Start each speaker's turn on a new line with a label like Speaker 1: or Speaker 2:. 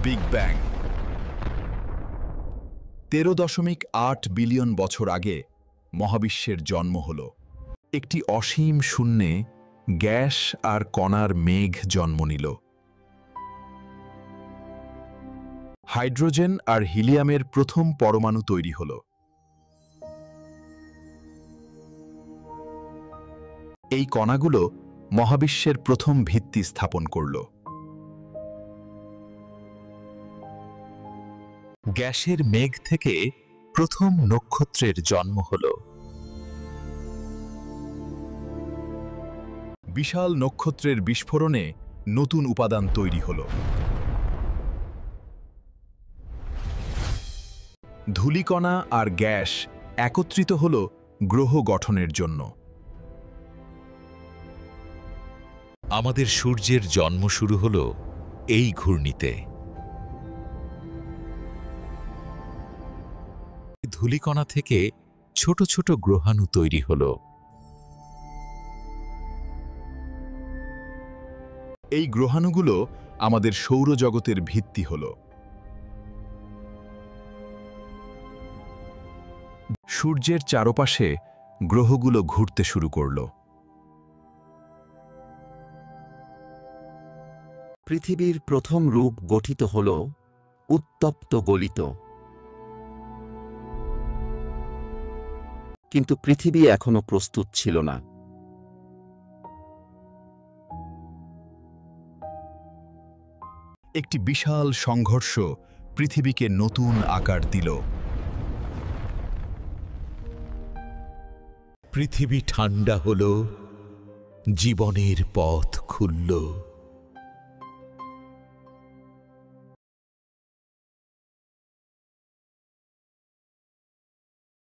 Speaker 1: Big bang. 13.8 billion বছর আগে মহাবিশ্বের জন্ম হল। একটি অসীম শূন্যে গ্যাস আর কণার মেঘ জন্ম নিল। হাইড্রোজেন আর হিলিয়ামের প্রথম পরমাণু তৈরি হল। এই কণাগুলো মহাবিশ্বের প্রথম ভিত্তি স্থাপন করল। গ্যাসের মেঘ থেকে প্রথম নক্ষত্রের জন্ম হল। বিশাল নক্ষত্রের বিস্ফোরণে নতুন উপাদান তৈরি হল। ধূলিকণা আর গ্যাস একত্রিত হল গ্রহ গঠনের জন্য।
Speaker 2: আমাদের সূর্যের জন্ম শুরু হল এই ঘূর্ণিতে। ধূলিকণা থেকে ছোট ছোট গ্রহাণু তৈরি হল।
Speaker 1: এই গ্রহাণুগুলো আমাদের সৌরজগতের ভিত্তি হল। সূর্যের চারপাশে গ্রহগুলো ঘুরতে শুরু করল।
Speaker 3: পৃথিবীর প্রথম রূপ গঠিত হল উত্তপ্ত গলিত। কিন্তু পৃথিবী এখনো প্রস্তুত ছিল না।
Speaker 1: একটি বিশাল সংঘর্ষ পৃথিবীকে নতুন আকার দিল।
Speaker 2: পৃথিবী ঠান্ডা হল, জীবনের পথ খুলল।